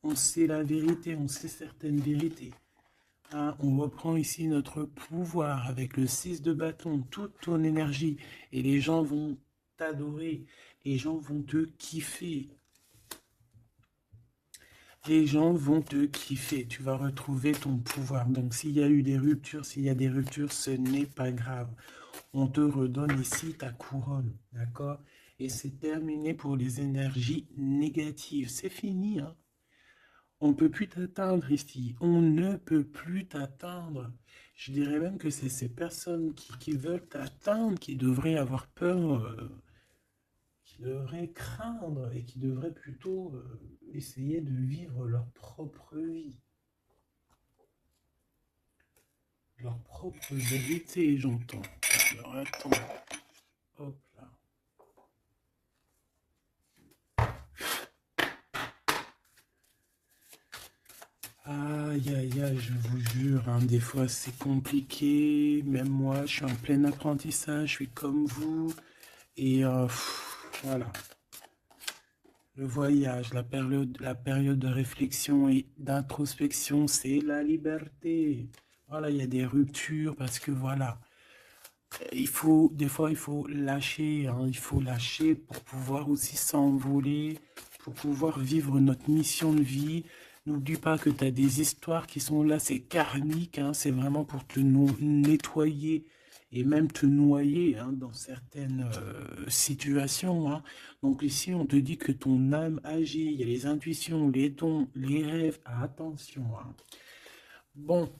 On sait la vérité, on sait certaines vérités. Hein, on reprend ici notre pouvoir avec le 6 de bâton, toute ton énergie. Et les gens vont t'adorer. Les gens vont te kiffer. Les gens vont te kiffer. Tu vas retrouver ton pouvoir. Donc s'il y a eu des ruptures, s'il y a des ruptures, ce n'est pas grave. On te redonne ici ta couronne. D'accord? Et c'est terminé pour les énergies négatives. C'est fini. Hein? On ne peut plus t'atteindre ici. On ne peut plus t'atteindre. Je dirais même que c'est ces personnes qui veulent t'atteindre qui devraient avoir peur, qui devraient craindre et qui devraient plutôt essayer de vivre leur propre vie. Leur propre vérité, j'entends. Alors attends. Hop là. Aïe, aïe, aïe, je vous jure, hein, des fois c'est compliqué. Même moi, je suis en plein apprentissage, je suis comme vous. Et voilà, le voyage, la période de réflexion et d'introspection, c'est la liberté. Voilà, il y a des ruptures parce que voilà, des fois, il faut lâcher, hein, il faut lâcher pour pouvoir aussi s'envoler, pour pouvoir vivre notre mission de vie. N'oublie pas que tu as des histoires qui sont là, c'est karmique, hein, c'est vraiment pour te nettoyer et même te noyer, hein, dans certaines situations, hein. Donc ici, on te dit que ton âme agit, il y a les intuitions, les dons, les rêves, attention, hein. Bon,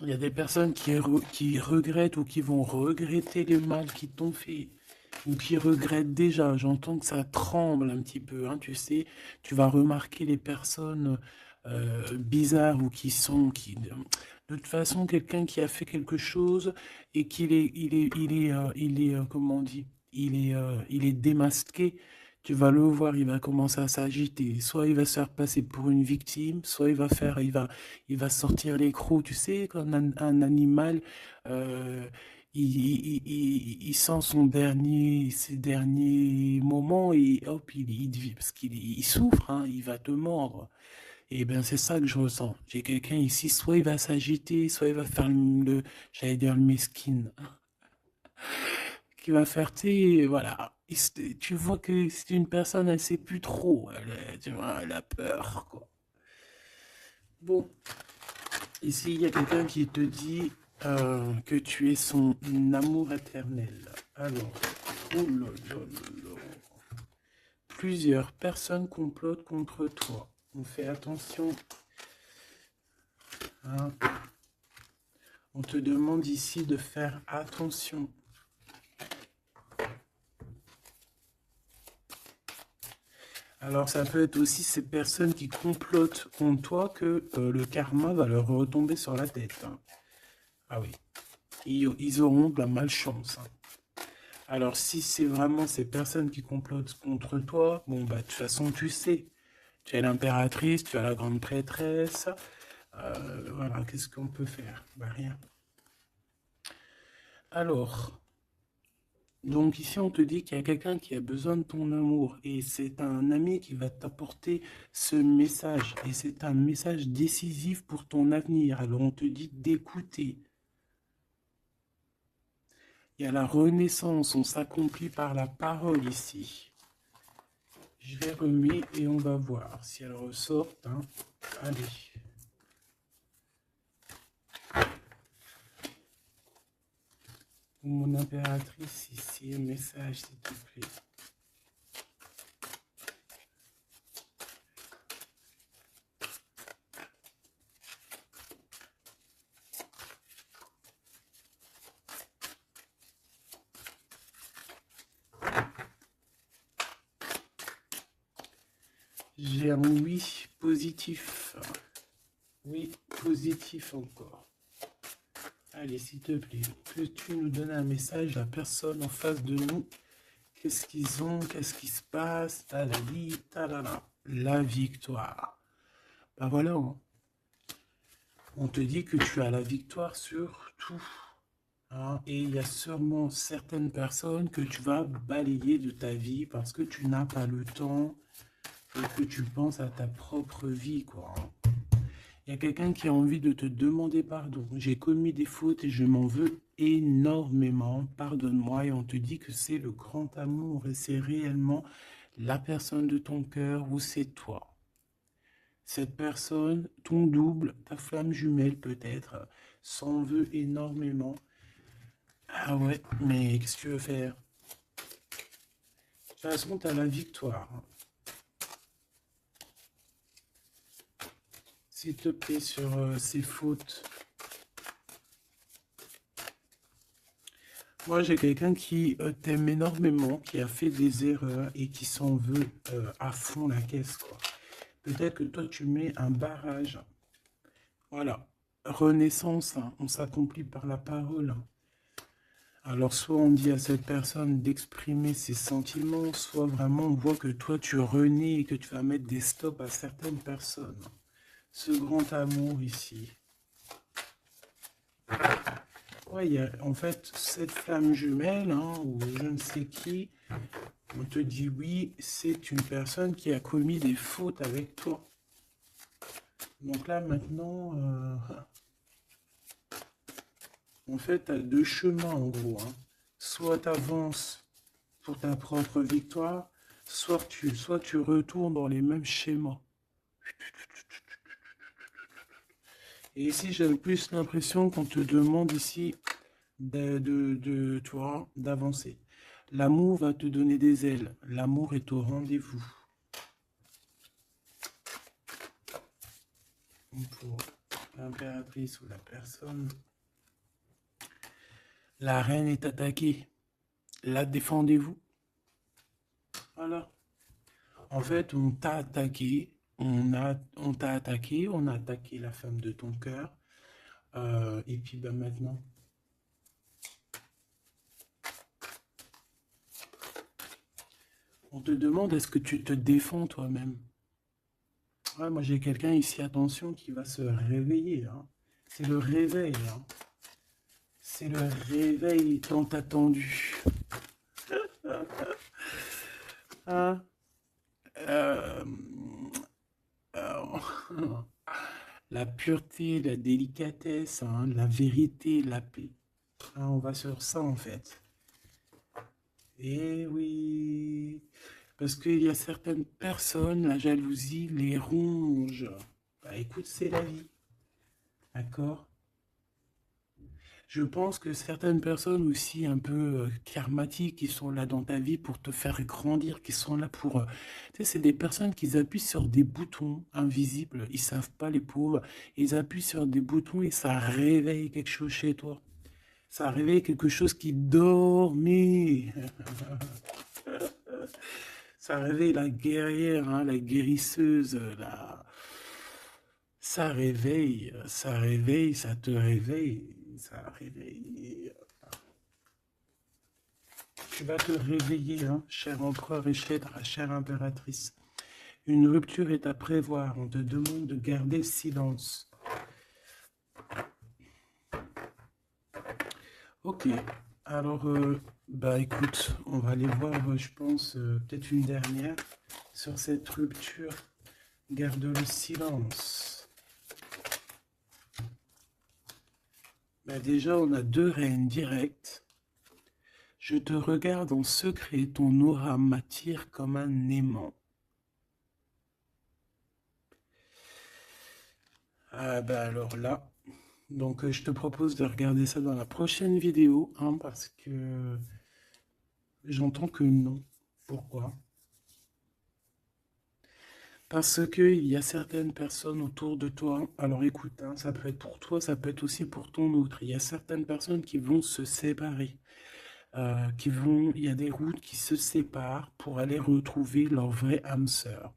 il y a des personnes qui regrettent ou qui vont regretter le mal qu'ils t'ont fait, ou qui regrettent déjà. J'entends que ça tremble un petit peu, hein, tu sais. Tu vas remarquer les personnes bizarres ou de toute façon, quelqu'un qui a fait quelque chose et comment on dit, il est démasqué. Tu vas le voir, il va commencer à s'agiter. Soit il va se faire passer pour une victime, soit il va sortir les crocs. Tu sais, quand un animal, euh, il sent ses derniers moments et hop, parce il souffre, hein, il va te mordre. Et bien, c'est ça que je ressens. J'ai quelqu'un ici, soit il va s'agiter, soit il va faire j'allais dire le mesquine, qui va faire, tu sais, voilà. Tu vois que c'est une personne, elle sait plus trop. Tu vois, elle a peur, quoi. Bon, ici, il y a quelqu'un qui te dit que tu es son amour éternel. Alors, oh là là là là. Plusieurs personnes complotent contre toi. On fait attention, hein. On te demande ici de faire attention. Alors, ça peut être aussi ces personnes qui complotent contre toi que le karma va leur retomber sur la tête, hein. Ah oui, ils auront de la malchance, hein. Alors, si c'est vraiment ces personnes qui complotent contre toi, bon, bah, de toute façon, tu sais. Tu as l'impératrice, tu as la grande prêtresse. Voilà, qu'est-ce qu'on peut faire? Bah, rien. Alors, donc ici, on te dit qu'il y a quelqu'un qui a besoin de ton amour et c'est un ami qui va t'apporter ce message et c'est un message décisif pour ton avenir. Alors, on te dit d'écouter. Il y a la renaissance, on s'accomplit par la parole ici. Je les remets et on va voir si elles ressortent, hein. Allez. Mon impératrice ici, un message s'il te plaît. J'ai un oui positif. Oui, positif encore. Allez, s'il te plaît, que tu nous donnes un message, la personne en face de nous. Qu'est-ce qu'ils ont? Qu'est-ce qui se passe? Talali, talala. La victoire. Ben voilà, hein. On te dit que tu as la victoire sur tout, hein. Et il y a sûrement certaines personnes que tu vas balayer de ta vie parce que tu n'as pas le temps et que tu penses à ta propre vie, quoi, hein. Il y a quelqu'un qui a envie de te demander pardon. J'ai commis des fautes et je m'en veux énormément. Pardonne-moi. Et on te dit que c'est le grand amour et c'est réellement la personne de ton cœur ou c'est toi. Cette personne, ton double, ta flamme jumelle peut-être, s'en veut énormément. Ah ouais, mais qu'est-ce que tu veux faire? De toute façon, tu as la victoire, hein. S'il te plaît, sur ces fautes. Moi, j'ai quelqu'un qui t'aime énormément, qui a fait des erreurs et qui s'en veut à fond la caisse, quoi. Peut-être que toi, tu mets un barrage. Voilà. Renaissance, hein, on s'accomplit par la parole, hein. Alors, soit on dit à cette personne d'exprimer ses sentiments, soit vraiment on voit que toi, tu renais et que tu vas mettre des stops à certaines personnes. ce grand amour ici. Ouais, il y a en fait cette flamme jumelle, hein, ou je ne sais qui, on te dit oui, c'est une personne qui a commis des fautes avec toi. Donc là maintenant, en fait, tu as deux chemins en gros, hein. Soit tu avances pour ta propre victoire, soit tu retournes dans les mêmes schémas. Et ici, j'avais plus l'impression qu'on te demande ici toi, d'avancer. L'amour va te donner des ailes. L'amour est au rendez-vous. Pour l'impératrice ou la personne. La reine est attaquée. La défendez-vous. Voilà. En fait, on t'a attaqué. On t'a attaqué. On a attaqué la femme de ton cœur. Et puis ben, maintenant, on te demande est-ce que tu te défends toi-même. Ouais, moi j'ai quelqu'un ici, attention, qui va se réveiller, hein. C'est le réveil, hein. C'est le réveil tant attendu. Hein? Euh, euh, la pureté, la délicatesse, hein, la vérité, la paix. Hein, on va sur ça en fait. Eh oui, parce qu'il y a certaines personnes, la jalousie les ronge. Bah écoute, c'est la vie, d'accord? Je pense que certaines personnes aussi un peu karmatiques qui sont là dans ta vie pour te faire grandir, qui sont là pour... tu sais, c'est des personnes qui appuient sur des boutons invisibles, ils savent pas les pauvres, ils appuient sur des boutons et ça réveille quelque chose chez toi. Ça réveille quelque chose qui dormait. Ça réveille la guerrière, hein, la guérisseuse, ça réveille, ça te réveille, ça réveille. Tu vas te réveiller, hein, cher empereur et chère impératrice. Une rupture est à prévoir, on te demande de garder silence. Ok, alors, bah écoute, on va aller voir, je pense, peut-être une dernière sur cette rupture. Garde le silence. Bah déjà, on a deux reines directes. Je te regarde en secret, ton aura m'attire comme un aimant. Ah bah alors là, donc je te propose de regarder ça dans la prochaine vidéo, hein, parce que j'entends que non. Pourquoi? Parce qu'il y a certaines personnes autour de toi, alors écoute, hein, ça peut être pour toi, ça peut être aussi pour ton autre. Il y a certaines personnes qui vont se séparer, il y a des routes qui se séparent pour aller retrouver leur vraie âme sœur.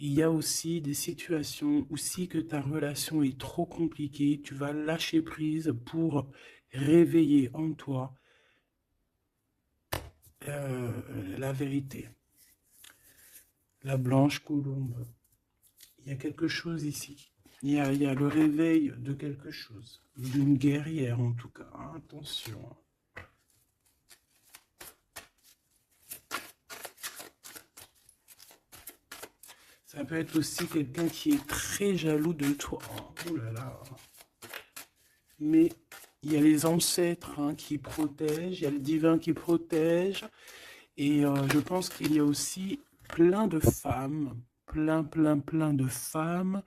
Il y a aussi des situations aussi que ta relation est trop compliquée, tu vas lâcher prise pour réveiller en toi la vérité. La blanche colombe. Il y a quelque chose ici. Il y a le réveil de quelque chose. D'une guerrière en tout cas. Attention. Ça peut être aussi quelqu'un qui est très jaloux de toi. Oh là là. Mais il y a les ancêtres, hein, qui protègent, il y a le divin qui protège. Et je pense qu'il y a aussi plein de femmes, plein de femmes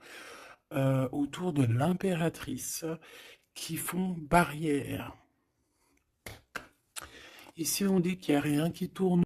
autour de l'impératrice qui font barrière. Ici, on dit qu'il n'y a rien qui tourne.